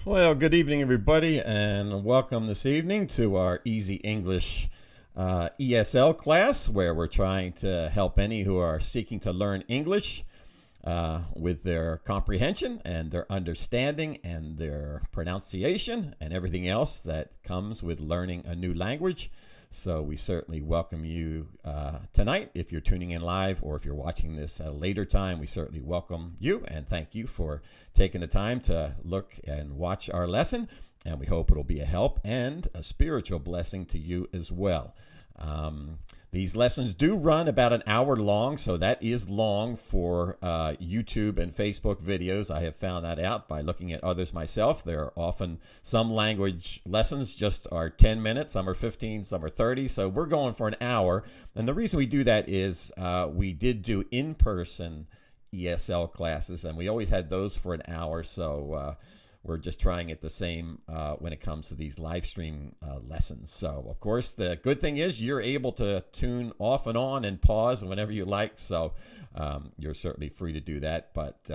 Well, good evening, everybody, and welcome this evening to our Easy English ESL class, where we're trying to help any who are seeking to learn English with their comprehension and their understanding and their pronunciation and everything else that comes with learning a new language. So we certainly welcome you tonight. If you're tuning in live or if you're watching this at a later time, we certainly welcome you and thank you for taking the time to look and watch our lesson. And we hope it'll be a help and a spiritual blessing to you as well. These lessons do run about an hour long, so that is long for YouTube and Facebook videos. I have found that out by looking at others myself. There are often some language lessons just are 10 minutes, some are 15, some are 30, so we're going for an hour. And the reason we do that is we did do in-person ESL classes, and we always had those for an hour, so we're just trying it the same when it comes to these live stream lessons. So, of course, the good thing is you're able to tune off and on and pause whenever you like. So you're certainly free to do that. But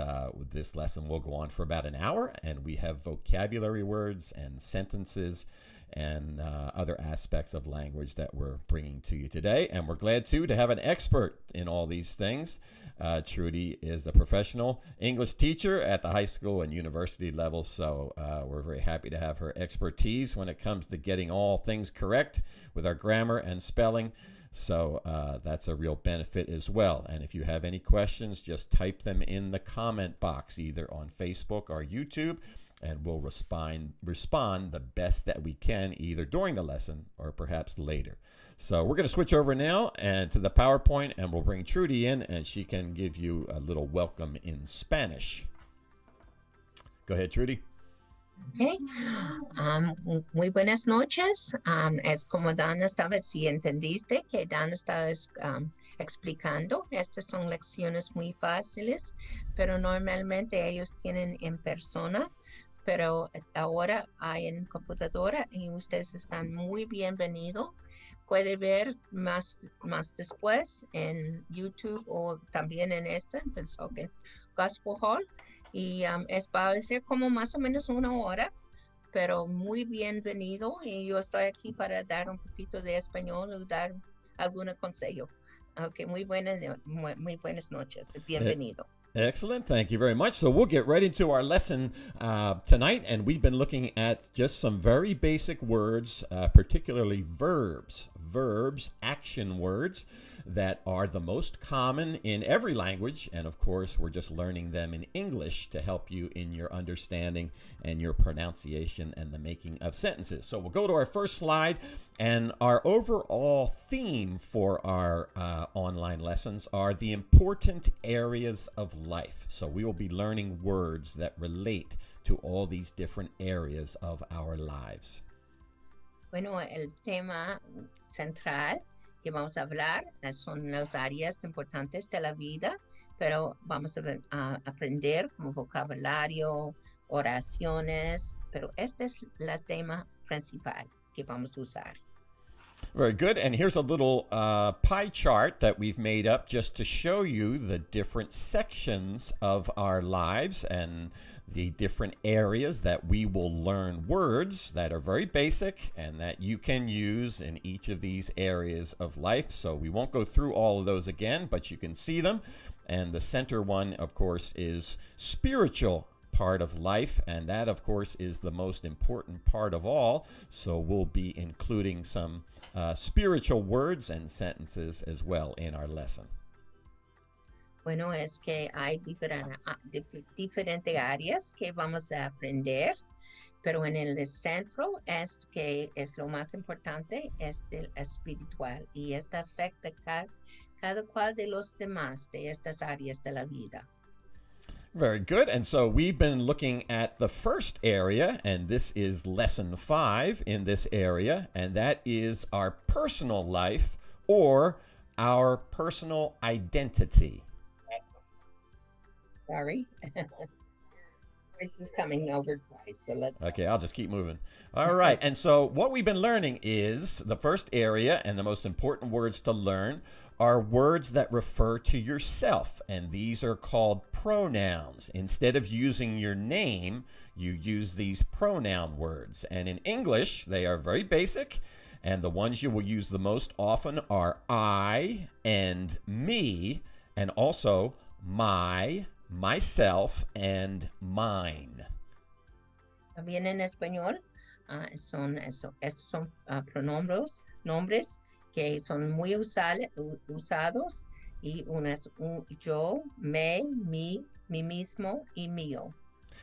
this lesson will go on for about an hour, and we have vocabulary words and sentences and other aspects of language that we're bringing to you today. And we're glad, too, to have an expert in all these things. Trudy is a professional English teacher at the high school and university level, so we're very happy to have her expertise when it comes to getting all things correct with our grammar and spelling. So that's a real benefit as well. And if you have any questions, just type them in the comment box, either on Facebook or YouTube, and we'll respond the best that we can, either during the lesson or perhaps later. So we're going to switch over now and to the PowerPoint, and we'll bring Trudy in, and she can give you a little welcome in Spanish. Go ahead, Trudy. Okay. Muy buenas noches. Es como Dan estaba, si entendiste que Dan estaba explicando, estas son lecciones muy fáciles, pero normalmente ellos tienen en persona, pero ahora hay en computadora y ustedes están muy bienvenidos. Puede ver más después en YouTube o también en en Pennsauken Gospel Hall. Y va a ser como más o menos una hora, pero muy bienvenido. Y yo estoy aquí para dar un poquito de español o dar algún consejo. Okay, muy buenas noches. Bienvenido. Excellent. Thank you very much. So we'll get right into our lesson tonight, and we've been looking at just some very basic words, particularly verbs, action words that are the most common in every language, and of course we're just learning them in English to help you in your understanding and your pronunciation and the making of sentences. So we'll go to our first slide, and our overall theme for our online lessons are the important areas of life. So we will be learning words that relate to all these different areas of our lives. Bueno, el tema central que vamos a hablar son las áreas importantes de la vida, pero vamos a aprender como vocabulario, oraciones, pero este es el tema principal que vamos a usar. Very good. And here's a little pie chart that we've made up just to show you the different sections of our lives and the different areas that we will learn words that are very basic and that you can use in each of these areas of life. So we won't go through all of those again, but you can see them. And the center one, of course, is spiritual part of life, and that, of course, is the most important part of all. So we'll be including some spiritual words and sentences as well in our lesson. Bueno, es que hay diferentes áreas que vamos a aprender, pero en el centro es que es lo más importante, es el espiritual y esta afecta cada cual de los demás de estas áreas de la vida. Very good. And so we've been looking at the first area, and this is lesson 5 in this area, and that is our personal life or our personal identity. Sorry. Voice is coming over twice, so let's... Okay, I'll just keep moving. All right. And so what we've been learning is the first area, and the most important words to learn are words that refer to yourself, and these are called pronouns. Instead of using your name, you use these pronoun words. And in English, they are very basic, and the ones you will use the most often are I and me, and also my, myself, and mine. También en español estos son nombres que son muy usados y uno es yo, me, mi mismo y mío.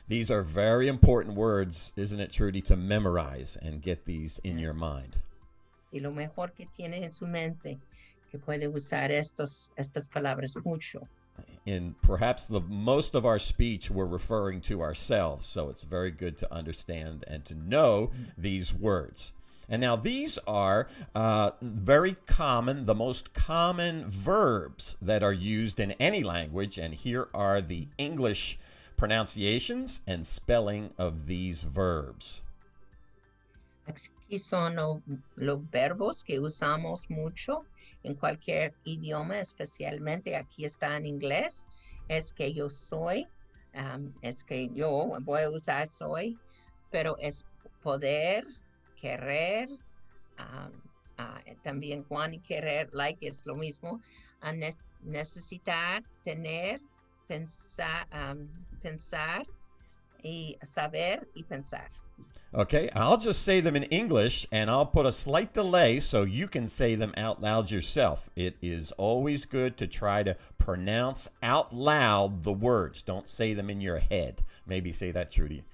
These are very important words, isn't it, Trudy, to memorize and get these in your mind. Sí, lo mejor que tiene en su mente, que puede usar estas palabras mucho. In perhaps the most of our speech, we're referring to ourselves, so it's very good to understand and to know these words. And now these are very common, the most common verbs that are used in any language, and here are the English pronunciations and spelling of these verbs. Aquí son los verbos que usamos mucho en cualquier idioma, especialmente aquí está en inglés. Es que yo soy, es que yo voy a usar soy, pero es poder, querer, también Juan y querer, like es lo mismo, necesitar, tener, pensar y saber y pensar. Okay, I'll just say them in English, and I'll put a slight delay so you can say them out loud yourself. It is always good to try to pronounce out loud the words. Don't say them in your head. Maybe say that, Trudy.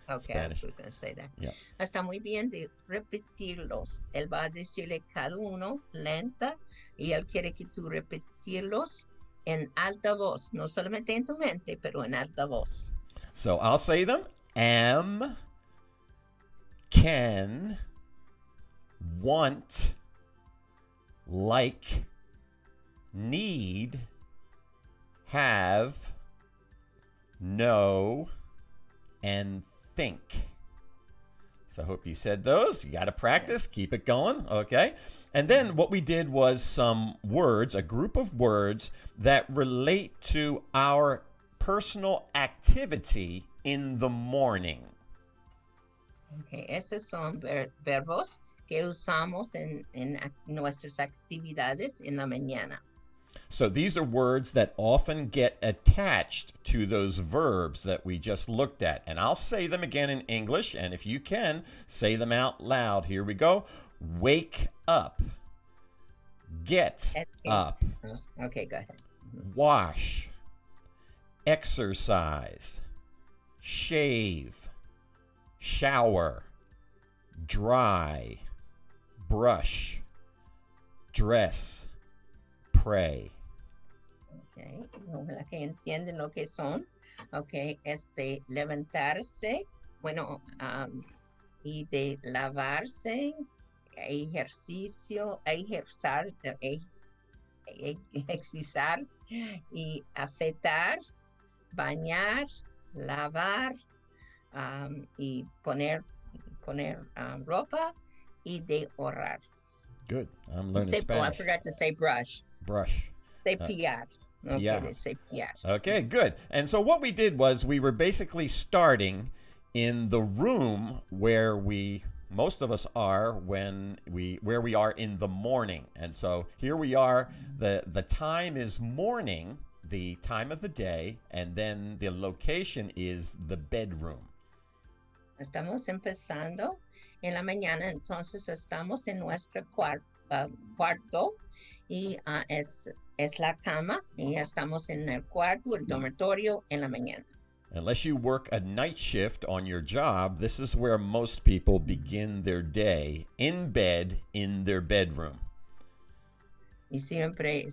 Okay, Spanish. I was going to say that. Yeah. Está muy bien de repetirlos. Él va a decirle cada uno lenta y él quiere que tú repetirlos en alta voz, no solamente en tu mente, pero en alta voz. So I'll say them. Am, can, want, like, need, have, know, and think. So I hope you said those. You got to practice. Keep it going. Okay. And then what we did was some words, a group of words that relate to our personal activity in the morning. Okay. Estos son verbos que usamos en nuestras actividades en la mañana. So these are words that often get attached to those verbs that we just looked at. And I'll say them again in English, and if you can, say them out loud. Here we go. Wake up. Get up. Okay, go ahead. Wash. Exercise. Shave. Shower. Dry. Brush. Dress. Pray. Okay, ojalá que entienden lo que son. Okay, levantarse, bueno, y de lavarse, ejercicio, exercitar y afeitar, bañar, lavar y poner ropa y de orar. Good. I'm learning Spanish. Oh, I forgot to say brush. Brush. Say pillar. Okay, pillar. Say pillar. Okay, good. And so what we did was we were basically starting in the room where most of us are where we are in the morning. And so here we are, the time is morning, the time of the day, and then the location is the bedroom. Estamos empezando en la mañana, entonces estamos en nuestro cuarto y es la cama y ya estamos en el cuarto, el dormitorio en la mañana. Unless you work a night shift on your job, this is where most people begin their day, in bed, in their bedroom. Y siempre,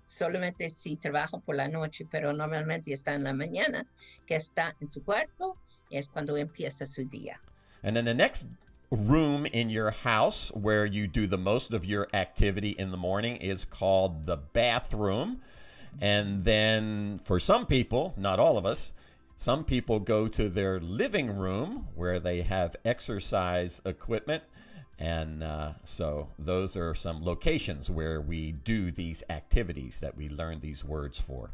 solamente si trabajo por la noche, pero normalmente está en la mañana, que está en su cuarto, y es cuando empieza su día. And then the next room in your house where you do the most of your activity in the morning is called the bathroom. And then for some people, not all of us, some people go to their living room where they have exercise equipment. And so those are some locations where we do these activities that we learn these words for.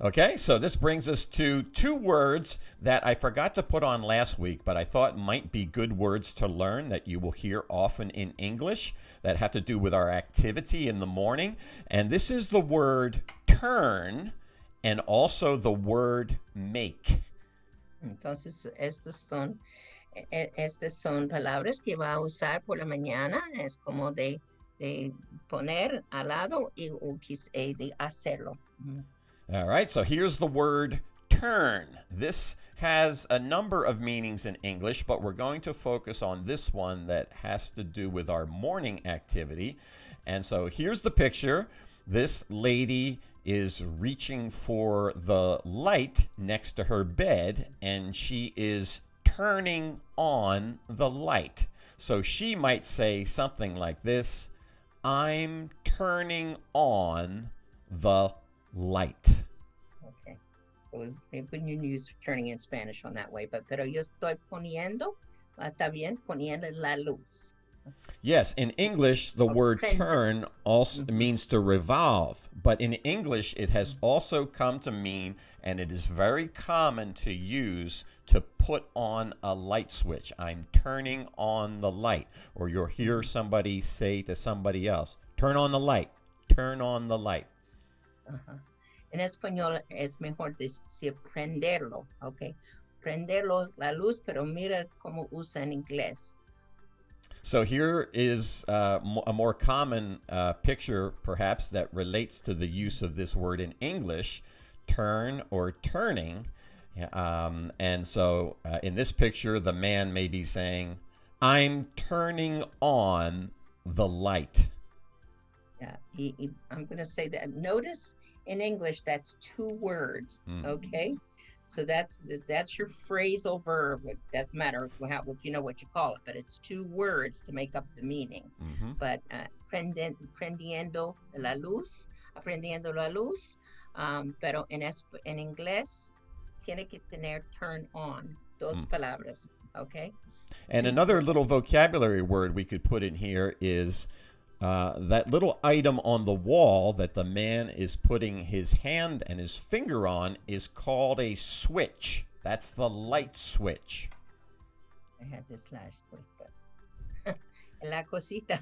Okay, so this brings us to two words that I forgot to put on last week, but I thought might be good words to learn that you will hear often in English that have to do with our activity in the morning. And this is the word turn and also the word make. Entonces, estas son palabras que va a usar por la mañana. Es como de poner al lado y de hacerlo. All right, so here's the word turn. This has a number of meanings in English, but we're going to focus on this one that has to do with our morning activity. And so here's the picture. This lady is reaching for the light next to her bed, and she is turning on the light. So she might say something like this: I'm turning on the light. Okay. So we wouldn't use turning in Spanish on that way, pero yo estoy poniendo, está bien, poniendo la luz. Yes, in English, the word turn also means to revolve. But in English, it has also come to mean, and it is very common to use, to put on a light switch. I'm turning on the light. Or you'll hear somebody say to somebody else, turn on the light, turn on the light. Uh-huh. En español es mejor decir prenderlo, ¿ok? Prenderlo la luz, pero mira cómo usa en inglés. So here is a more common picture, perhaps, that relates to the use of this word in English, turn or turning. And so in this picture, the man may be saying, I'm turning on the light. Yeah, I'm going to say that. Notice in English, that's two words, okay? So that's your phrasal verb. It doesn't matter if you know what you call it, but it's two words to make up the meaning. Mm-hmm. But prendiendo la luz, aprendiendo la luz, pero en inglés tiene que tener turn on, dos palabras, okay? And another little vocabulary word we could put in here is that little item on the wall that the man is putting his hand and his finger on is called a switch. That's the light switch. I had this slash quick, but la cosita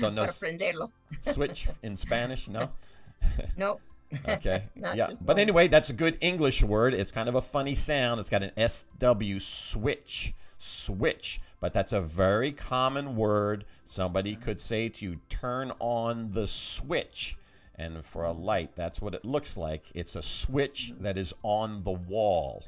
Don't know para prenderlo. Switch in Spanish, no? No. Okay. Yeah. But anyway, that's a good English word. It's kind of a funny sound. It's got an SW, switch. Switch. But that's a very common word. Somebody could say to you, turn on the switch. And for a light, that's what it looks like. It's a switch that is on the wall.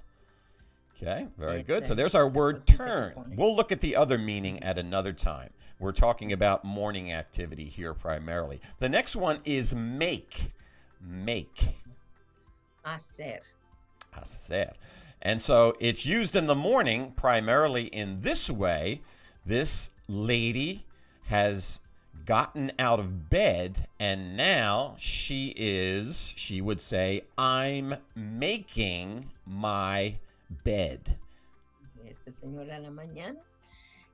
Okay, very good. So there's our word turn. We'll look at the other meaning at another time. We're talking about morning activity here primarily. The next one is make. Make. Hacer. Hacer. And so it's used in the morning primarily in this way. This lady has gotten out of bed and now she would say, I'm making my bed. Esta señora a la mañana,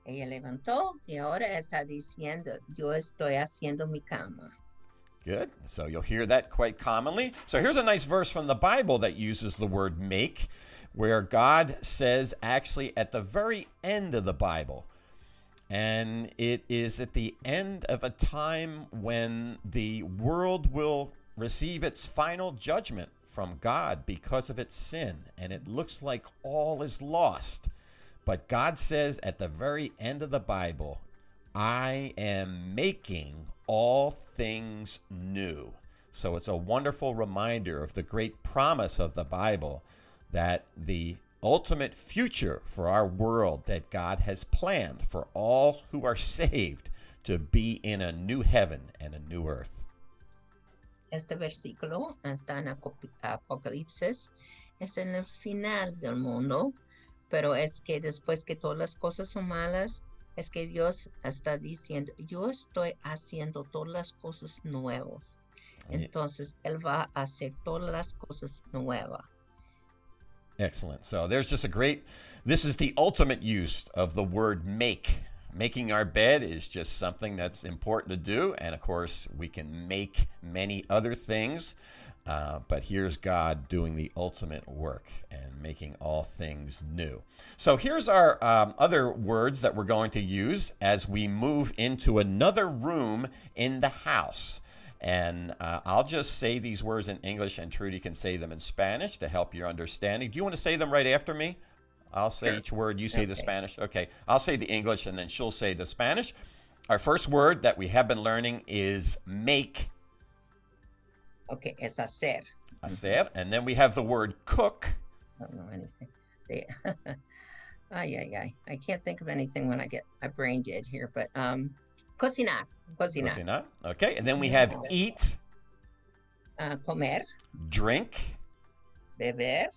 ella levantó y ahora está diciendo, yo estoy haciendo mi cama. Good. So you'll hear that quite commonly. So here's a nice verse from the Bible that uses the word make, where God says actually at the very end of the Bible, and it is at the end of a time when the world will receive its final judgment from God because of its sin, and it looks like all is lost. But God says at the very end of the Bible, I am making all things new. So it's a wonderful reminder of the great promise of the Bible that the ultimate future for our world that God has planned for all who are saved to be in a new heaven and a new earth. Este versículo está en Apocalipsis, es en el final del mundo, pero es que después que todas las cosas son malas, es que Dios está diciendo, yo estoy haciendo todas las cosas nuevas. Entonces, Él va a hacer todas las cosas nuevas. Excellent. So there's just this is the ultimate use of the word make. Making our bed is just something that's important to do. And of course, we can make many other things. But here's God doing the ultimate work and making all things new. So here's our other words that we're going to use as we move into another room in the house. And I'll just say these words in English, and Trudy can say them in Spanish to help your understanding. Do you want to say them right after me? I'll say each word, you say the Spanish. Okay, I'll say the English, and then she'll say the Spanish. Our first word that we have been learning is make. Okay, es hacer. Hacer. And then we have the word cook. I don't know anything. I can't think of anything when I get my brain dead here, but cocinar. Cocinar. Okay, and then we have eat. Comer. Drink. Beber.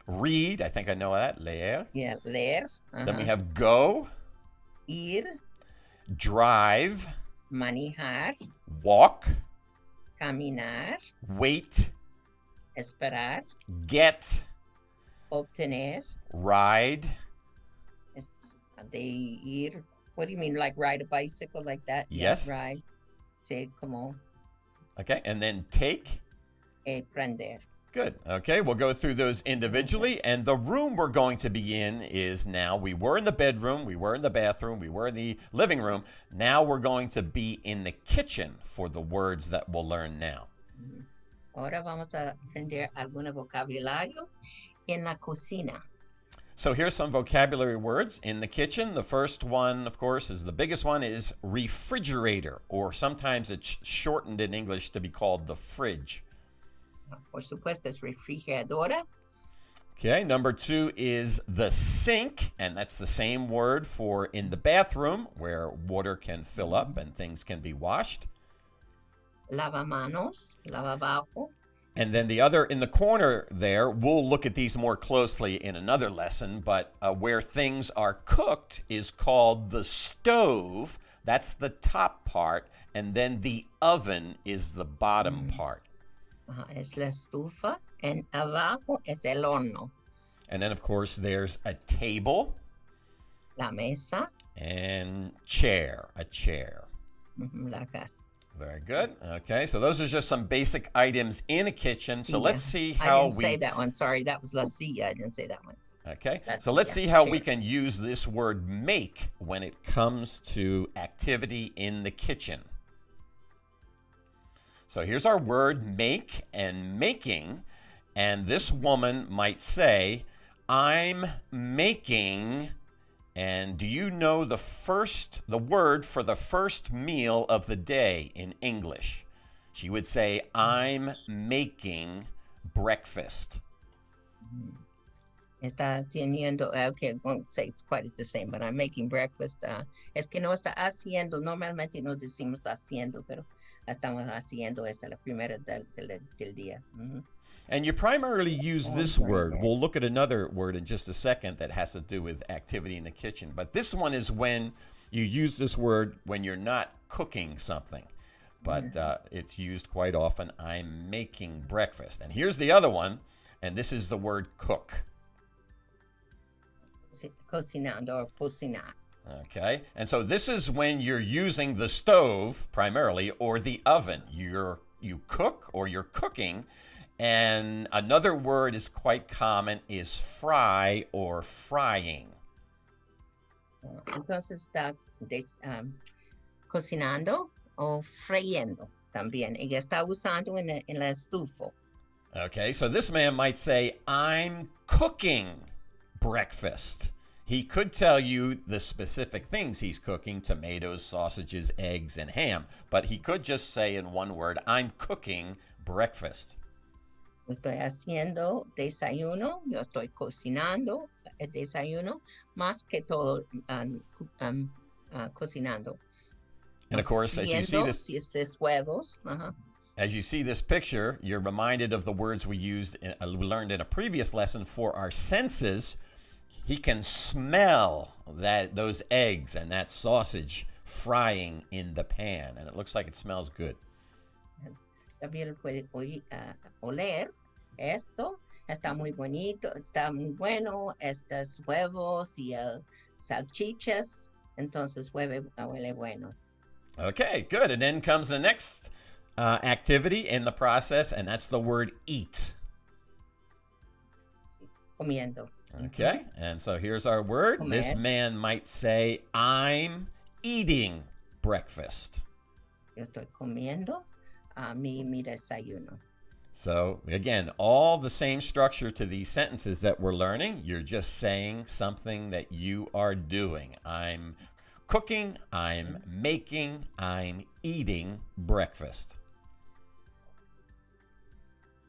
Read. I think I know that. Leer. Yeah, leer. Then we have go. Ir. Drive. Manejar. Walk. Caminar. Wait. Esperar. Get. Obtener. Ride. De ir. What do you mean, like ride a bicycle like that? Yes. Yeah, ride. Sí, como. Okay, and then take. Prender. Good. Okay, we'll go through those individually. And the room we're going to be in is now, we were in the bedroom, we were in the bathroom, we were in the living room. Now we're going to be in the kitchen for the words that we'll learn now. Ahora vamos a aprender algún vocabulario en la cocina. So here's some vocabulary words in the kitchen. The first one, of course, is the biggest one, is refrigerator, or sometimes it's shortened in English to be called the fridge. Por supuesto, es refrigeradora. Okay, number 2 is the sink, and that's the same word for in the bathroom where water can fill up and things can be washed. Lavamanos, lavabo. And then the other in the corner there, we'll look at these more closely in another lesson, but where things are cooked is called the stove. That's the top part, and then the oven is the bottom part. Es la estufa, and abajo es el horno. And then, of course, there's a table. La mesa. And chair, a chair. La casa. Very good. Okay, so those are just some basic items in a kitchen. So let's see how I didn't say that one. Sorry, that was la silla. I didn't say that one. Okay, so let's see how we can use this word make when it comes to activity in the kitchen. So here's our word make and making. And this woman might say, I'm making. And do you know the word for the first meal of the day in English? She would say, I'm making breakfast. Está teniendo, okay, I won't say it's quite the same, but I'm making breakfast. Es que no está haciendo, normalmente no decimos haciendo, pero estamos haciendo esta la primera del día. And you primarily use this word. We'll look at another word in just a second that has to do with activity in the kitchen. But this one is when you use this word when you're not cooking something. But it's used quite often. I'm making breakfast. And here's the other one, and this is the word cook. Cocinando or cocinar. Okay, and so this is when you're using the stove primarily or the oven. You cook or you're cooking. And another word is quite common is fry or frying. Entonces está cocinando o friendo también. Ella está usando en la estufa. Okay, so this man might say, I'm cooking breakfast. He could tell you the specific things he's cooking: tomatoes, sausages, eggs, and ham. But he could just say in one word, I'm cooking breakfast. Estoy haciendo desayuno, yo estoy cocinando el desayuno, más que todo cocinando. And of course, as you see this, si es huevos, as you see this picture, you're reminded of the words we learned in a previous lesson for our senses. He can smell those eggs and that sausage frying in the pan, and it looks like it smells good. También puede oler esto. Está muy bonito, está muy bueno. Estos huevos y salchichas, entonces huele bueno. Okay, good. And then comes the next activity in the process, and that's the word eat. Comiendo. Okay, and so here's our word. Comer. This man might say, I'm eating breakfast. Yo estoy comiendo mi desayuno. So again, all the same structure to these sentences that we're learning. You're just saying something that you are doing. I'm cooking, I'm making, I'm eating breakfast.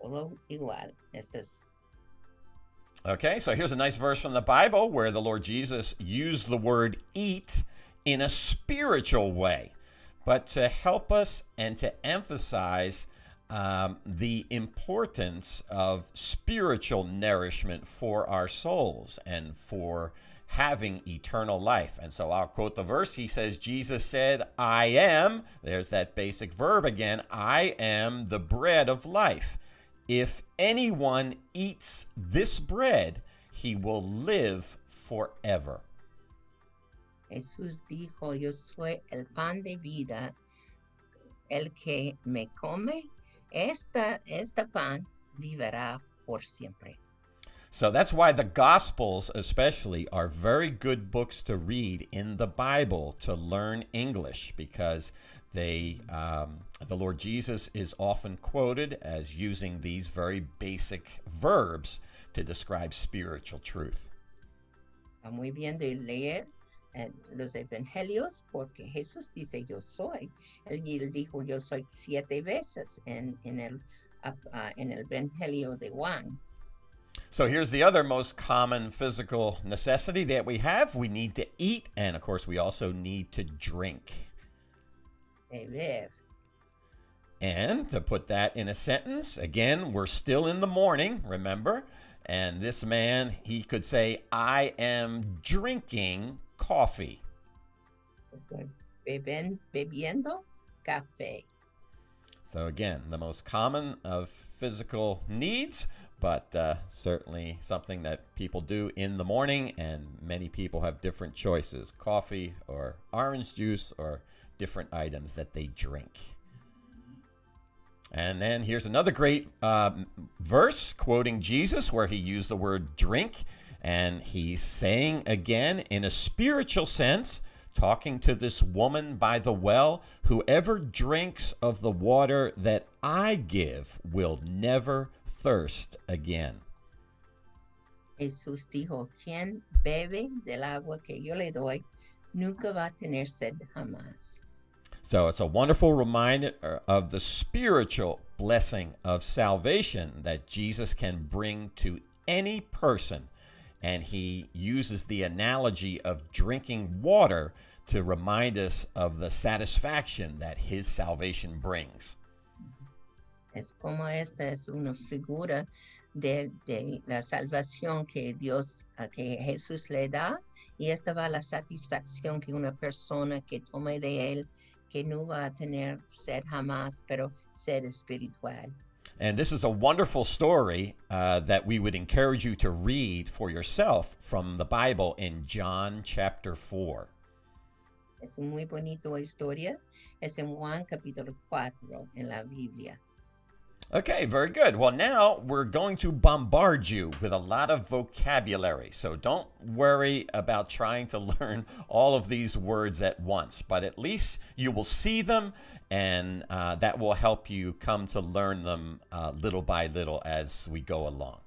Todo igual. Okay, so here's a nice verse from the Bible where the Lord Jesus used the word eat in a spiritual way, but to help us and to emphasize the importance of spiritual nourishment for our souls and for having eternal life. And so I'll quote the verse. He says, Jesus said, I am, there's that basic verb again, I am the bread of life. If anyone eats this bread, he will live forever. Jesús dijo, yo soy el pan de vida. El que me come, esta pan vivirá por siempre. So that's why the Gospels especially are very good books to read in the Bible to learn English, because the Lord Jesus is often quoted as using these very basic verbs to describe spiritual truth. Está muy bien de leer los evangelios, porque Jesús dice yo soy. Él dijo yo soy 7 veces en el evangelio de Juan. So here's the other most common physical necessity that we have. We need to eat, and of course we also need to drink. Beber. And to put that in a sentence, again, we're still in the morning, remember? And this man, he could say, I am drinking coffee. Estoy bebiendo café. So again, the most common of physical needs, but certainly something that people do in the morning, and many people have different choices: coffee or orange juice or different items that they drink. And then here's another great verse quoting Jesus where he used the word drink, and he's saying again in a spiritual sense, talking to this woman by the well, whoever drinks of the water that I give will never thirst again. Jesús dijo, quien bebe del agua que yo le doy, nunca va a tener sed jamás. So it's a wonderful reminder of the spiritual blessing of salvation that Jesus can bring to any person. And he uses the analogy of drinking water to remind us of the satisfaction that his salvation brings. Es como esta es una figura de la salvación que que Jesús le da, y esta va la satisfacción que una persona que tome de él, que no va a tener sed jamás, pero sed espiritual. And this is a wonderful story that we would encourage you to read for yourself from the Bible in John chapter 4. Es una muy bonita historia. Es en Juan capítulo 4 en la Biblia. Okay, very good. Well, now we're going to bombard you with a lot of vocabulary. So don't worry about trying to learn all of these words at once, but at least you will see them, and that will help you come to learn them little by little as we go along.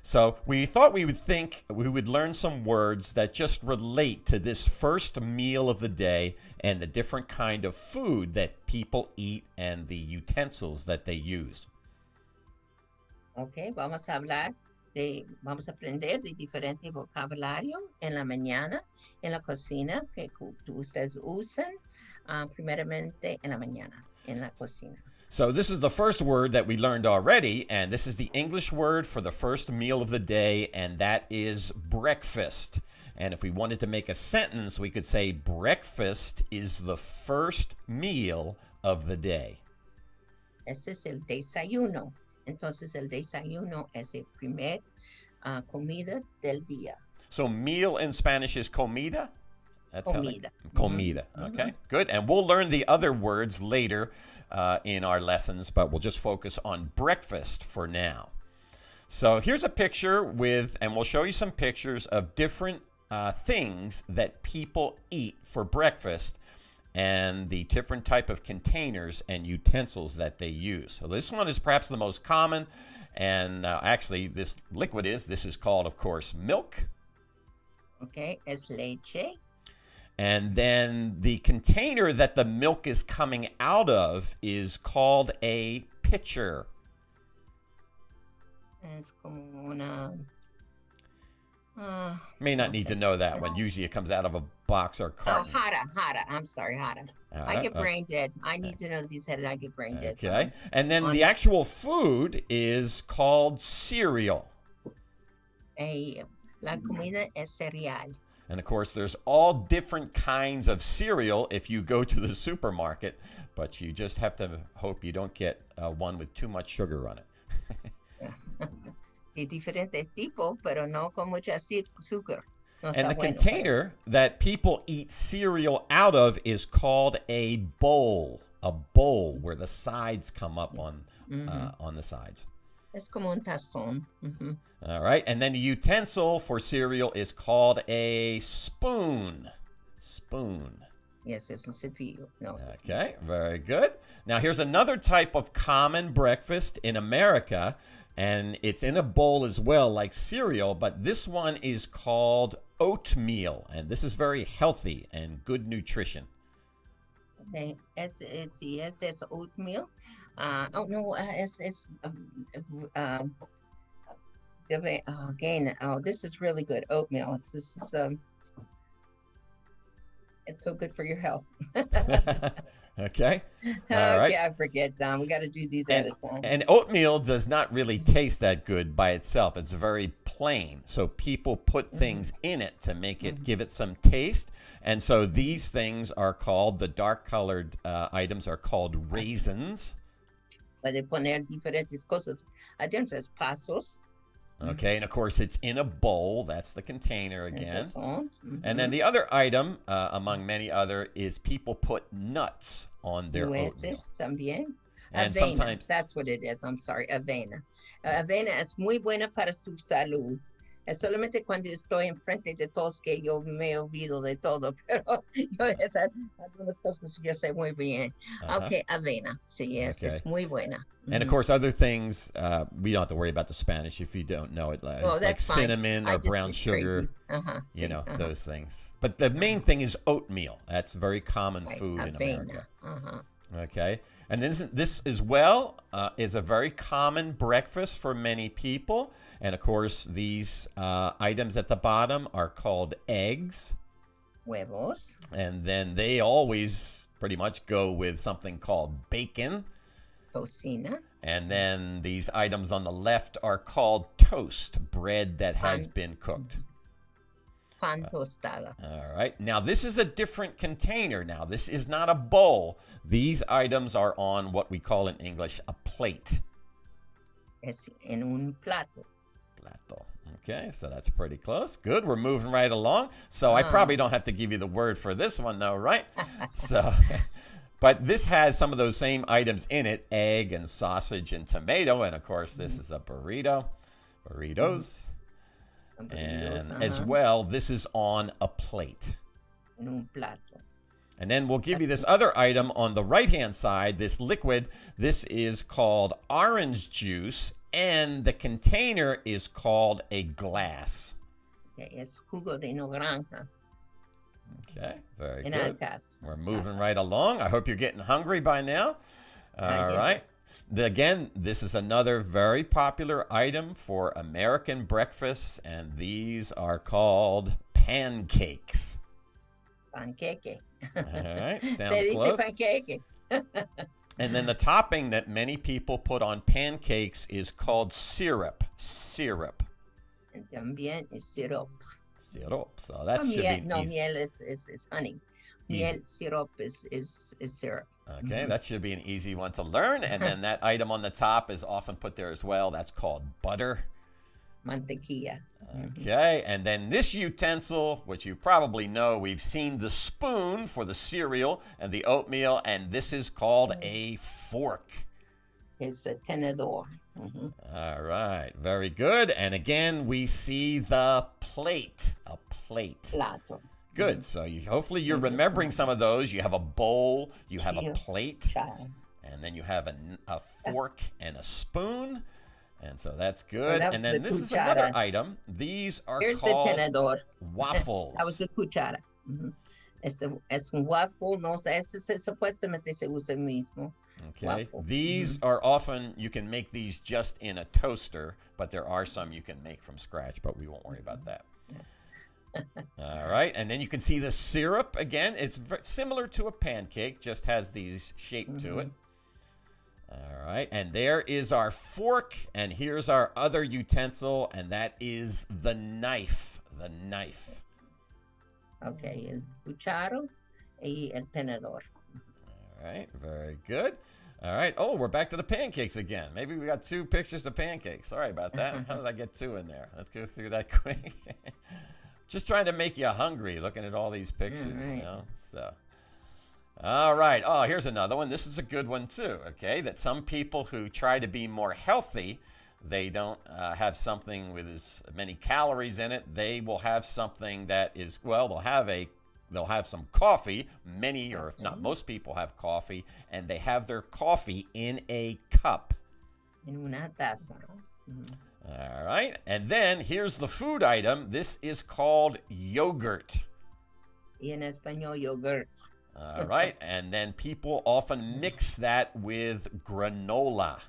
So we thought we would learn some words that just relate to this first meal of the day and the different kind of food that people eat and the utensils that they use. Ok, vamos a aprender de diferente vocabulario en la mañana, en la cocina que ustedes usan, primeramente en la mañana, en la cocina. So this is the first word that we learned already, and this is the English word for the first meal of the day, and that is breakfast. And if we wanted to make a sentence, we could say breakfast is the first meal of the day. Este es el desayuno. Entonces el desayuno es el primer comida del día. So meal in Spanish is comida? That's Comida. Comida. Okay, good. And we'll learn the other words later in our lessons, but we'll just focus on breakfast for now. So here's a picture and we'll show you some pictures of different things that people eat for breakfast and the different type of containers and utensils that they use. So this one is perhaps the most common, and actually this is called, of course, milk. Okay, es leche. And then the container that the milk is coming out of is called a pitcher. Es como una... May not need to know that one. Usually it comes out of a box or carton. Oh, jara. I'm sorry, jara. I get brain dead. I need to know these headed. I get brain dead. Okay. And then the actual food is called cereal. La comida es cereal. And of course, there's all different kinds of cereal if you go to the supermarket, but you just have to hope you don't get one with too much sugar on it. De diferentes tipos, pero no con mucha azúcar. No And the bueno, container that people eat cereal out of is called a bowl where the sides come up on the sides. Es como un tazón. All right, and then the utensil for cereal is called a spoon. Spoon. Yes, es un cepillo. No. Okay, very good. Now here's another type of common breakfast in America, and it's in a bowl as well, like cereal, but this one is called oatmeal, and this is very healthy and good nutrition. Okay, es this oatmeal. Again, this is really good, oatmeal. It's so good for your health. Okay. All Okay, right. I forget, Don. We got to do these at a time. And oatmeal does not really taste that good by itself. It's very plain. So people put things in it to make it, give it some taste. And so these things are called, the dark colored items are called raisins. Puede poner diferentes cosas adentro, pasos. Okay, and of course it's in a bowl. That's the container again. Tazón. And then the other item, among many other, is people put nuts on their oatmeal. Nueces también. And Avena, sometimes that's what it is. I'm sorry, avena. Avena es muy buena para su salud. Es solamente cuando estoy enfrente de todos que yo me olvido de todo, pero yo esas algunas cosas yo sé muy bien. Okay, avena, sí, es muy buena. And of course, other things, we don't have to worry about the Spanish if you don't know it. It's like cinnamon or brown sugar, you know, those things. But the main thing is oatmeal. That's very common food in America. Okay. And this as well is a very common breakfast for many people. And of course, these items at the bottom are called eggs. Huevos. And then they always pretty much go with something called bacon. Tocina. And then these items on the left are called toast, bread that has been cooked. Pan tostada. All right. Now, this is a different container. Now, this is not a bowl. These items are on what we call in English a plate. Es en un plato. Plato. Okay, so that's pretty close. Good. We're moving right along. So I probably don't have to give you the word for this one, though, right? So, but this has some of those same items in it, egg and sausage and tomato. And, of course, this is a burrito. Burritos. And as well, this is on a plate. En un plato. And then we'll give you this other item on the right-hand side, this liquid. This is called orange juice, and the container is called a glass. Okay, es jugo de naranja. Okay, very En good. algas. We're moving right along. I hope you're getting hungry by now. All right. Again, this is another very popular item for American breakfast, and these are called pancakes. Panqueque. All right, Se sounds dice close. panqueque. And then the topping that many people put on pancakes is called syrup. Syrup. And también es syrup. Syrup. So that should miel, be no, easy. miel is honey. Miel, syrup is syrup. Okay, that should be an easy one to learn. And then that item on the top is often put there as well. That's called butter. Mantequilla. Okay, and then this utensil, which you probably know, we've seen the spoon for the cereal and the oatmeal, and this is called a fork. It's a tenedor. All right, very good. And again, we see the plate, a plate. Plato. Good. So hopefully you're remembering some of those. You have a bowl, you have a plate, and then you have a fork and a spoon. And so that's good. Well, and then this is cuchara. another item. These are Here's called the tenedor. waffles. That was the cuchara. Es un waffle, no sé, supuestamente se usa el mismo. Okay. Waffle. These are often, you can make these just in a toaster, but there are some you can make from scratch, but we won't worry about that. All right. And then you can see the syrup again. It's similar to a pancake, just has these shape to it. All right, and there is our fork, and here's our other utensil, and that is the knife. The knife. Okay, el cucharo y el tenedor. All right, very good. All right, oh, we're back to the pancakes again. Maybe we got two pictures of pancakes. Sorry about that. How did I get two in there? Let's go through that quick. Just trying to make you hungry looking at all these pictures, you know, so. All right. Oh, here's another one. This is a good one, too, okay? That some people who try to be more healthy, they don't have something with as many calories in it. They will have something that is, well, they'll have some coffee. Many, or if not most people have coffee, and they have their coffee in a cup. En una taza. All right. And then here's the food item. This is called yogurt. Y en español, yogurt. All right, and then people often mix that with granola.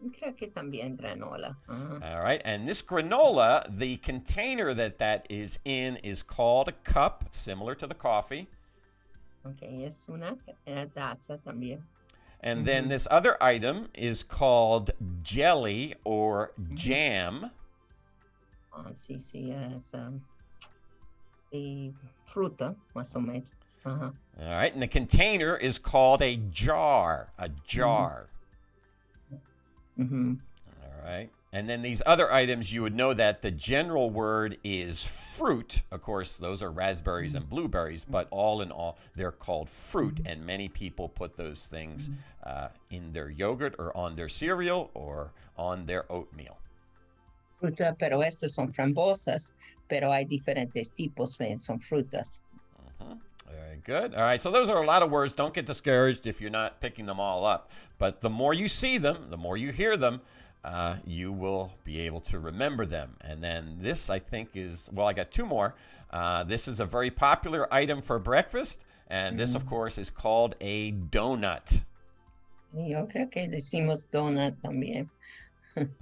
Creo que también granola. All right, and this granola, the container that is in is called a cup, similar to the coffee. Okay, es una taza también. And then this other item is called jelly or jam. Oh, sí, es fruta, más o menos. All right, and the container is called a jar. A jar. All right. And then these other items, you would know that the general word is fruit. Of course, those are raspberries and blueberries, but all in all, they're called fruit. And many people put those things in their yogurt or on their cereal or on their oatmeal. Fruta, pero estas son frambuesas, pero hay diferentes tipos, son frutas. Very good. All right, so those are a lot of words. Don't get discouraged if you're not picking them all up. But the more you see them, the more you hear them, you will be able to remember them. And then this, I think, is, well, I got two more. This is a very popular item for breakfast. And this, of course, is called a donut. Yo creo que decimos donut también.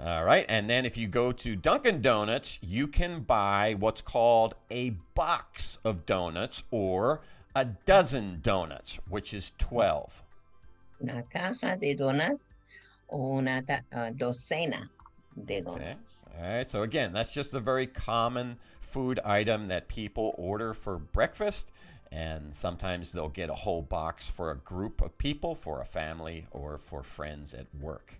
All right, and then if you go to Dunkin' Donuts, you can buy what's called a box of donuts or a dozen donuts, which is 12. Una caja de donuts o una docena de donuts. Okay. All right, so again, that's just a very common food item that people order for breakfast, and sometimes they'll get a whole box for a group of people, for a family, or for friends at work.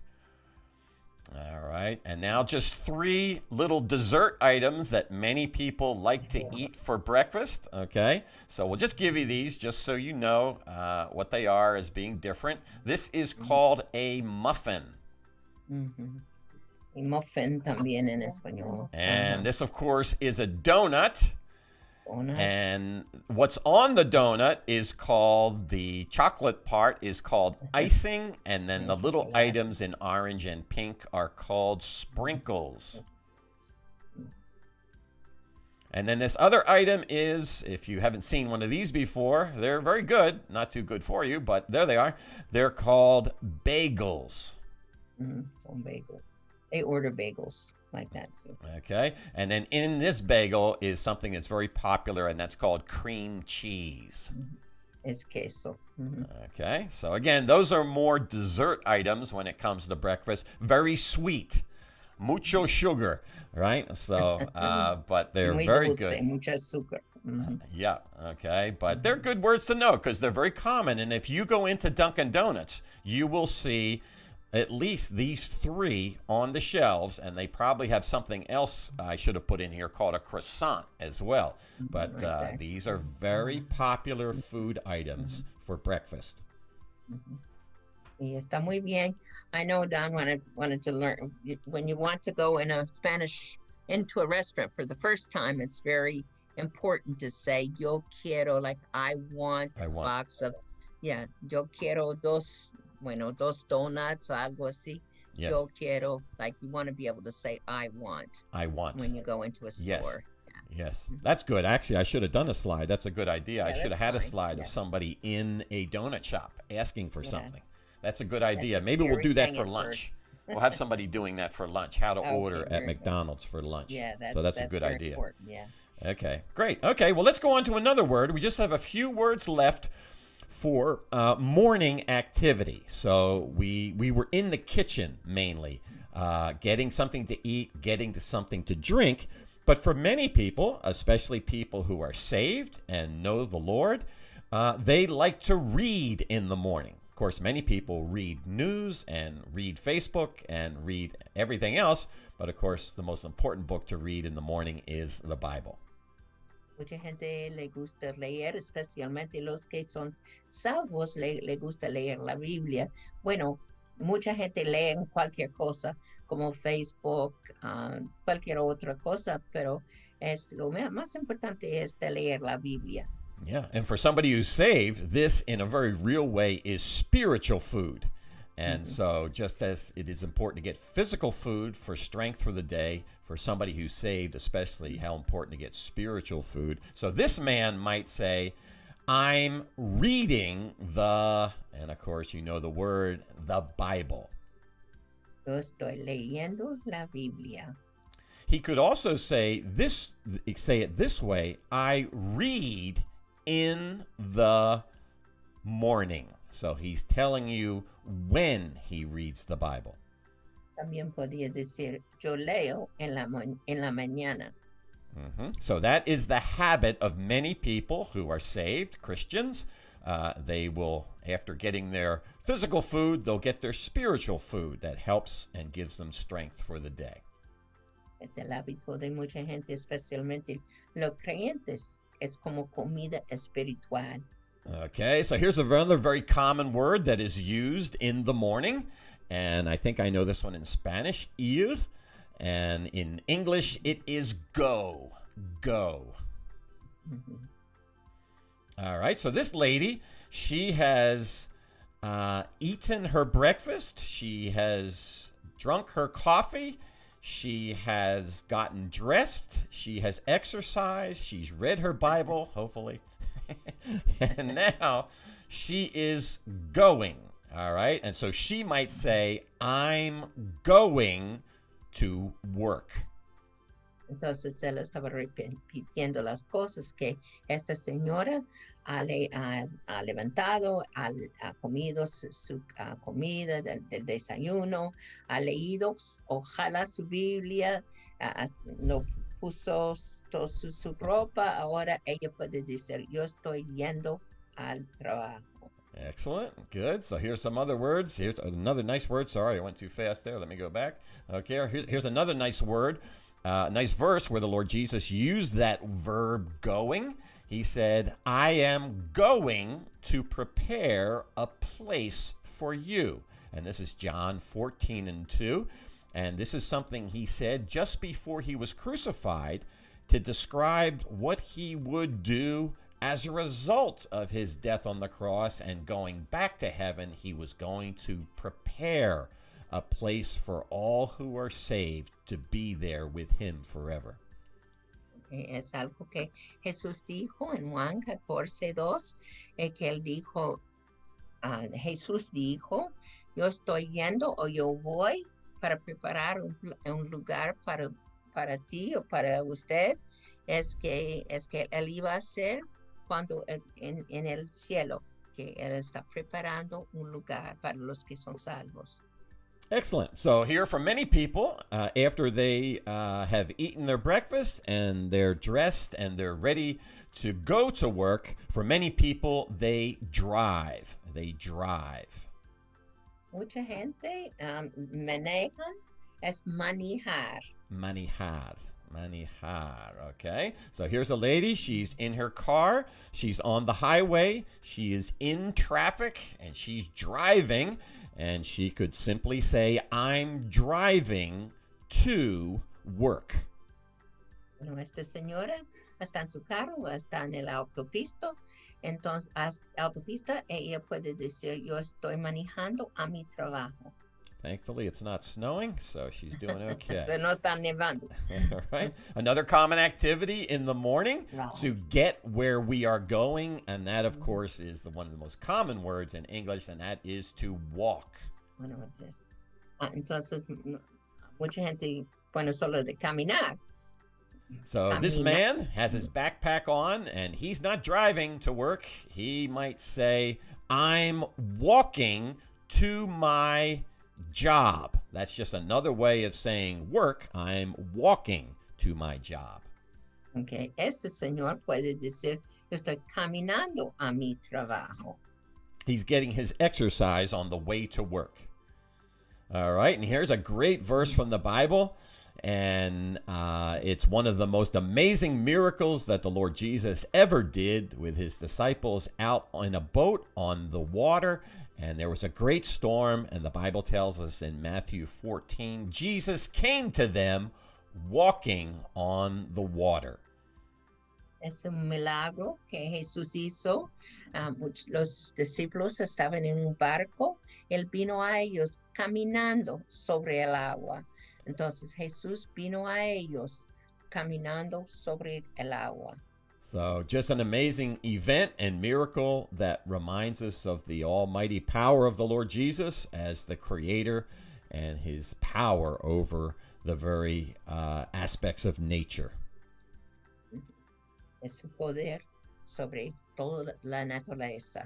All right, and now just three little dessert items that many people like to eat for breakfast, okay? So we'll just give you these just so you know what they are as being different. This is called a muffin. Y muffin también en español. And this, of course, is a donut. Donut. And what's on the donut is called, the chocolate part is called icing, and then the little Chocolate. items in orange and pink are called sprinkles. And then this other item is, if you haven't seen one of these before, they're very good. Not too good for you, but there they are. They're called bagels. Some bagels. They order bagels like that too. Okay. And then in this bagel is something that's very popular, and that's called cream cheese. Es queso. Okay. So again, those are more dessert items when it comes to breakfast. Very sweet. Mucho sugar, right? So, but they're Muy very dulce, good. mucho azúcar. Yeah, okay. But they're good words to know because they're very common. And if you go into Dunkin' Donuts, you will see at least these three on the shelves. And they probably have something else I should have put in here called a croissant as well. But these are very popular food items for breakfast. Y está muy bien. I know Don wanted to learn. When you want to go into a restaurant for the first time, it's very important to say, yo quiero, like I want a box of, yo quiero dos donuts or algo así. Yes. Yo quiero, like you want to be able to say, I want. When you go into a store. Yes. Yes, that's good. Actually, I should have done a slide. That's a good idea. I should have had a slide of somebody in a donut shop asking for something. That's a good idea. Maybe we'll do that for lunch. We'll have somebody doing that for lunch, how to order at McDonald's for lunch. Yeah, that's a good idea. Yeah. Okay, great. Okay, well, let's go on to another word. We just have a few words left for morning activity. So we were in the kitchen mainly, getting something to eat, getting to something to drink. But for many people, especially people who are saved and know the Lord, they like to read in the morning. Of course, many people read news and read Facebook and read everything else. But of course, the most important book to read in the morning is the Bible. Mucha gente le gusta leer, especialmente los que son salvos, le gusta leer la Biblia. Bueno, mucha gente lee en cualquier cosa, como Facebook, cualquier otra cosa, pero lo más importante es de leer la Biblia. Yeah, and for somebody who's saved, this in a very real way is spiritual food. And so just as it is important to get physical food for strength for the day, for somebody who's saved, especially how important to get spiritual food. So this man might say, I'm reading and of course you know the word, the Bible. Yo estoy leyendo la Biblia. He could also say it this way, I read in the morning. So he's telling you when he reads the Bible. También podría decir, yo leo en la mañana. So that is the habit of many people who are saved, Christians. They will, after getting their physical food, they'll get their spiritual food that helps and gives them strength for the day. Es el hábito de mucha gente, especialmente los creyentes. Es como comida espiritual. Okay, so here's another very common word that is used in the morning. And I think I know this one in Spanish, ir. And in English, it is go. Go. All right, so this lady, she has eaten her breakfast. She has drunk her coffee. She has gotten dressed. She has exercised. She's read her Bible, hopefully. And now she is going. All right. And so she might say, I'm going to work. Entonces él estaba repitiendo las cosas que esta señora ha levantado, ha comido su comida del desayuno, ha leído, ojalá su Biblia, no puso toda su ropa, ahora ella puede decir, yo estoy yendo al trabajo. Excellent. Good. So here's some other words. Here's another nice word. Sorry, I went too fast there. Let me go back. Okay, here's another nice word. Nice verse where the Lord Jesus used that verb going. He said, I am going to prepare a place for you. And this is John 14:2. And this is something he said just before he was crucified to describe what he would do as a result of his death on the cross and going back to heaven. He was going to prepare a place for all who are saved to be there with him forever. Es algo que Jesús dijo en Juan 14:2, que él dijo, Jesús dijo, yo estoy yendo o yo voy para preparar un lugar para ti o para usted. Es que él iba a hacer cuando en el cielo, que él está preparando un lugar para los que son salvos. Excellent. So here for many people, after they have eaten their breakfast and they're dressed and they're ready to go to work, for many people, they drive. They drive. Mucha gente manejan es manejar. Manejar. Manejar. Okay. So here's a lady. She's in her car. She's on the highway. She is in traffic and she's driving. And she could simply say, I'm driving to work. Bueno, esta señora está en su carro, está en la autopista. Entonces, autopista, ella puede decir, yo estoy manejando a mi trabajo. Thankfully, it's not snowing, so she's doing okay. So no está nevando. All right. Another common activity in the morning Wow. to get where we are going, and that, of course, is one of the most common words in English, and that is to walk. Bueno, entonces, mucha gente, bueno, solo de caminar. So this man has his backpack on, and he's not driving to work. He might say, I'm walking to my job. That's just another way of saying work. I'm walking to my job. Okay. Este señor puede decir, yo estoy caminando a mi trabajo. He's getting his exercise on the way to work. All right, and here's a great verse from the Bible, and it's one of the most amazing miracles that the Lord Jesus ever did with his disciples out in a boat on the water. And there was a great storm, and the Bible tells us in Matthew 14, Jesus came to them walking on the water. Es un milagro que Jesús hizo. Los discípulos estaban en un barco. Él vino a ellos caminando sobre el agua. Entonces Jesús vino a ellos caminando sobre el agua. So just an amazing event and miracle that reminds us of the almighty power of the Lord Jesus as the creator and his power over the very aspects of nature. Es su poder sobre toda la naturaleza.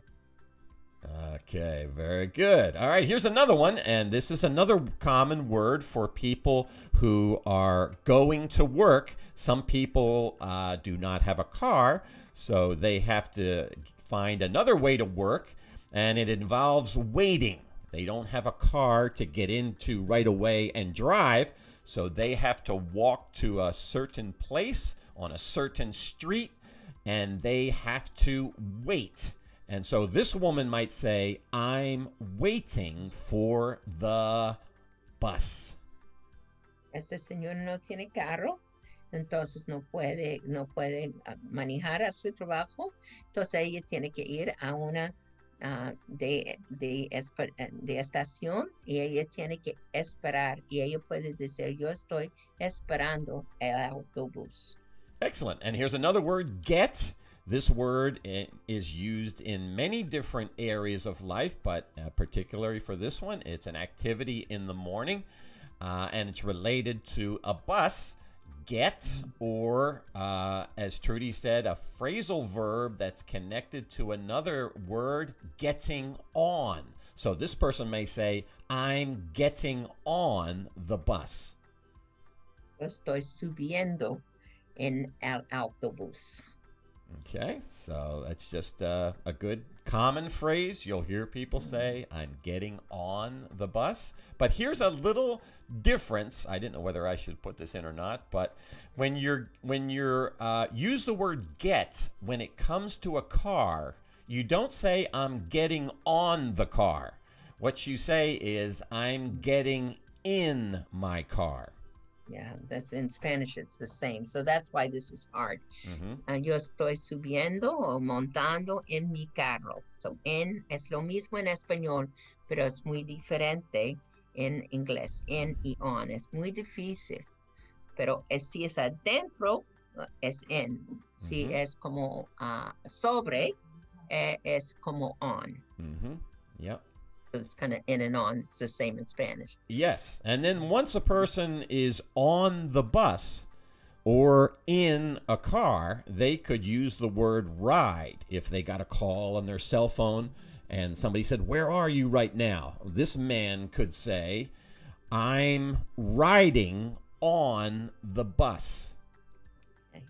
Okay, very good. All right, here's another one, and this is another common word for people who are going to work. Some people do not have a car, so they have to find another way to work, and it involves waiting. They don't have a car to get into right away and drive, so they have to walk to a certain place on a certain street, and they have to wait. And so this woman might say, I'm waiting for the bus. Este señor no tiene carro, entonces no puede manejar a su trabajo. Entonces ella tiene que ir a una de estación y ella tiene que esperar. Y ella puede decir, yo estoy esperando el autobús. Excellent. And here's another word, get. This word is used in many different areas of life, but particularly for this one, it's an activity in the morning, and it's related to a bus, get, or as Trudy said, a phrasal verb that's connected to another word, getting on. So this person may say, I'm getting on the bus. Yo estoy subiendo en el autobús. Okay, so that's just a good common phrase. You'll hear people say, I'm getting on the bus. But here's a little difference. I didn't know whether I should put this in or not, but when you're use the word get when it comes to a car, you don't say I'm getting on the car. What you say is I'm getting in my car. Yeah, that's in Spanish, it's the same. So that's why this is hard. Mm-hmm. Yo estoy subiendo o montando en mi carro. So en es lo mismo en español, pero es muy diferente en inglés. En y on. Es muy difícil. Pero si es adentro, es en. Si Mm-hmm. es como sobre, es como on. Mm-hmm. Yep. So it's kind of in and on. It's the same in Spanish. Yes. And then once a person is on the bus or in a car, they could use the word ride if they got a call on their cell phone and somebody said, "Where are you right now?" This man could say, "I'm riding on the bus." Okay.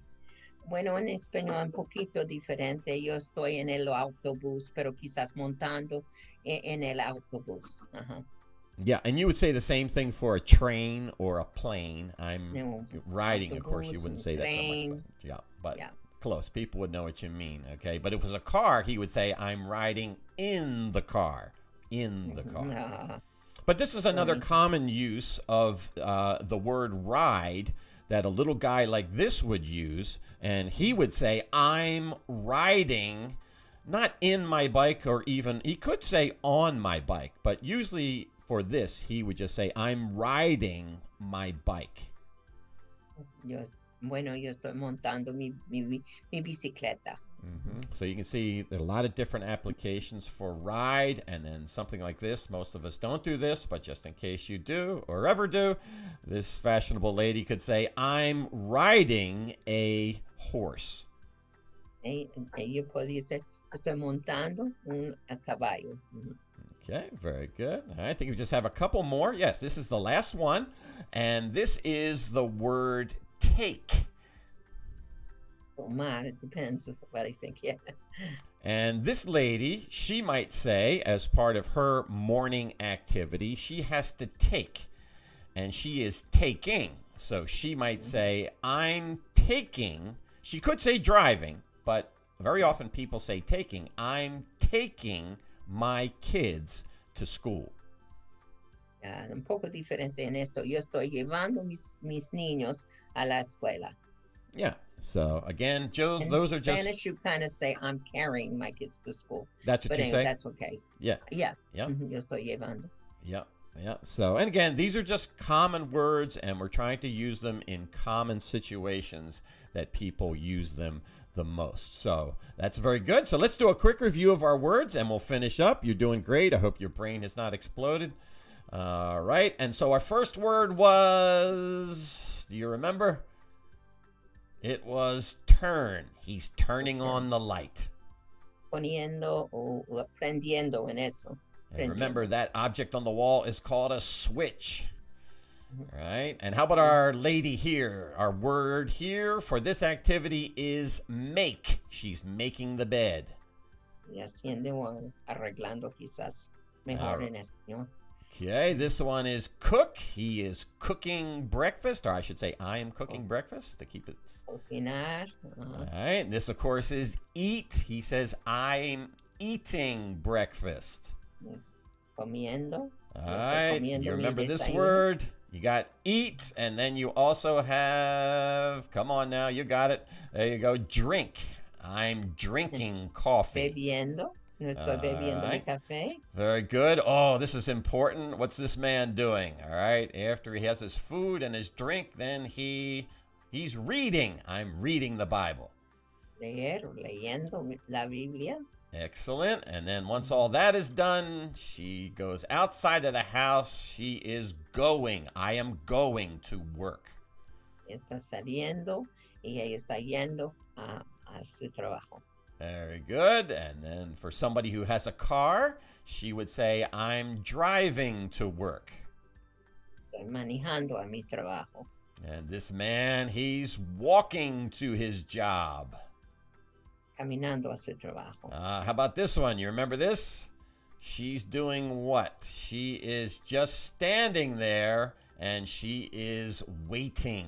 Bueno, en español un poquito diferente. Yo estoy en el autobús, pero quizás montando en el autobús. Uh-huh. Yeah, and you would say the same thing for a train or a plane. I'm No, riding, of course, you wouldn't say that so much. But Yeah. close. People would know what you mean, okay? But if it was a car, he would say, "I'm riding in the car." In the car. But this is another common use of the word ride that a little guy like this would use. And he would say, "I'm riding, not in my bike," or even, he could say on my bike. But usually for this, he would just say, "I'm riding my bike." Yo estoy montando mi bicicleta. Mm-hmm. So you can see there are a lot of different applications for ride, and then something like this. Most of us don't do this, but just in case you do or ever do, this fashionable lady could say, "I'm riding a horse." Yo puedo decir, estoy montando un caballo. Mm-hmm. Okay, very good. I think we just have a couple more. Yes, this is the last one, and this is the word take. Tomar, it depends on what I think, yeah. And this lady, she might say, as part of her morning activity, she has to take, and she is taking. So she might say, "I'm taking." She could say driving, but very often people say taking. "I'm taking my kids to school." Un poco diferente en esto. Yo estoy llevando mis niños a la escuela. Yeah. So again, Joe, In those are Spanish, just. you kind of say, "I'm carrying my kids to school." That's what But you anyway, say? that's okay. Yeah. Yeah. Yeah. Mm-hmm. Yo estoy llevando. Yeah. Yeah. So, and again, these are just common words, and we're trying to use them in common situations that people use them the most. So that's very good. So let's do a quick review of our words, and we'll finish up. You're doing great. I hope your brain has not exploded. All right. And so our first word was, do you remember? It was turn. He's turning on the light. Poniendo o prendiendo en eso. And remember, that object on the wall is called a switch. All right. And how about our lady here? Our word here for this activity is make. She's making the bed. Y haciendo o arreglando quizás mejor en español. Okay, this one is cook. He is cooking breakfast, or I should say I am cooking breakfast to keep it. Cocinar. All right, this of course is eat. He says I'm eating breakfast. Comiendo. All right, you remember this word? You got eat, and then you also have, come on now, you got it. There you go, drink. I'm drinking coffee. Bebiendo. No estoy bebiendo mi café. Very good. Oh, this is important. What's this man doing? All right. After he has his food and his drink, then he's reading. I'm reading the Bible. Leer, leyendo la Biblia. Excellent. And then once all that is done, she goes outside of the house. She is going. I am going to work. Está saliendo y ella está yendo a su trabajo. Very good. And then for somebody who has a car, she would say, I'm driving to work. Estoy manejando a mi trabajo. And this man, he's walking to his job. Caminando a su trabajo. How about this one? You remember this? She's doing what? She is just standing there and she is waiting.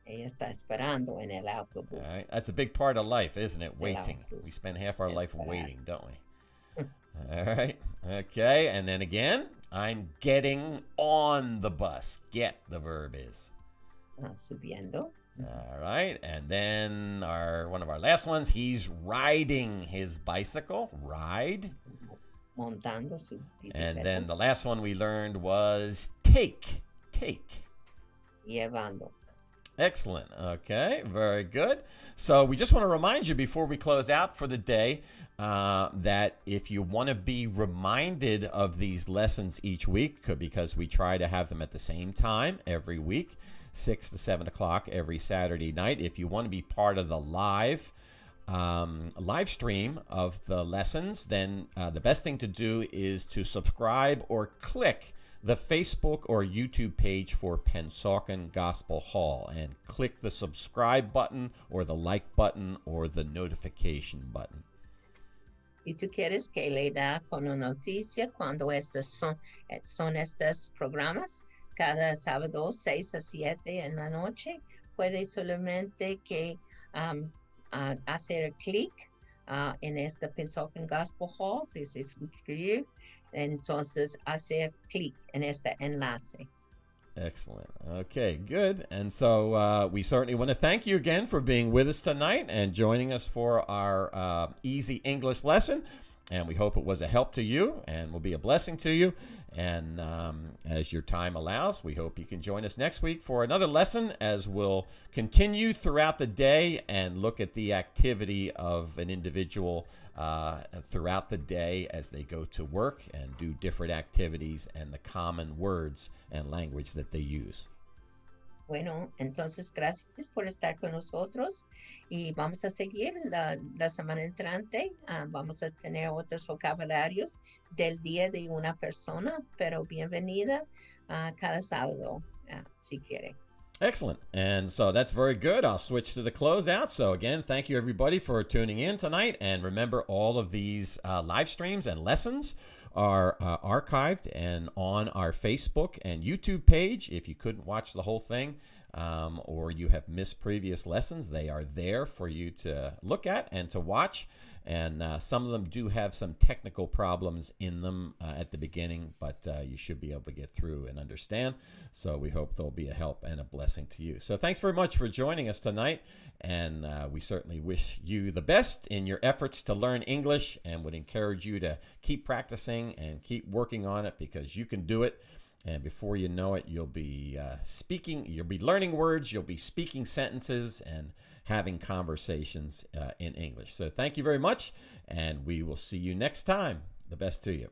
Ella está esperando en el autobús. All right. That's a big part of life, isn't it? Waiting. We spend half our life waiting, don't we? All right. Okay. And then again, I'm getting on the bus. Get, the verb is. Subiendo. All right. And then one of our last ones, he's riding his bicycle. Ride. Montando su bicicleta. And then the last one we learned was take. Take. Llevando. Excellent. Okay, very good. So we just want to remind you before we close out for the day that if you want to be reminded of these lessons each week, because we try to have them at the same time every week, 6 to 7 o'clock every Saturday night. If you want to be part of the live stream of the lessons, then the best thing to do is to subscribe or click the Facebook or YouTube page for Pennsauken Gospel Hall and click the subscribe button or the like button or the notification button. Si tú quieres que le da con una noticia cuando son estos programas, cada sábado 6 a 7 en la noche, puede solamente que hacer clic en esta Pennsauken Gospel Hall, si se suscribe, entonces hacer clic en este enlace. Excellent. Okay, good. And so we certainly want to thank you again for being with us tonight and joining us for our easy English lesson. And we hope it was a help to you and will be a blessing to you. And as your time allows, we hope you can join us next week for another lesson as we'll continue throughout the day and look at the activity of an individual throughout the day as they go to work and do different activities and the common words and language that they use. Bueno, entonces gracias por estar con nosotros y vamos a seguir la semana entrante. Vamos a tener otros vocabularios del día de una persona, pero bienvenida cada sábado, si quiere. Excellent. And so that's very good. I'll switch to the closeout. So again, thank you everybody for tuning in tonight. And remember, all of these live streams and lessons are archived and on our Facebook and YouTube page. If you couldn't watch the whole thing or you have missed previous lessons, they are there for you to look at and to watch. And some of them do have some technical problems in them at the beginning, but you should be able to get through and understand. So we hope they'll be a help and a blessing to you. So thanks very much for joining us tonight. And we certainly wish you the best in your efforts to learn English and would encourage you to keep practicing and keep working on it because you can do it. And before you know it, you'll be you'll be learning words, you'll be speaking sentences and having conversations in English. So thank you very much, and we will see you next time. The best to you.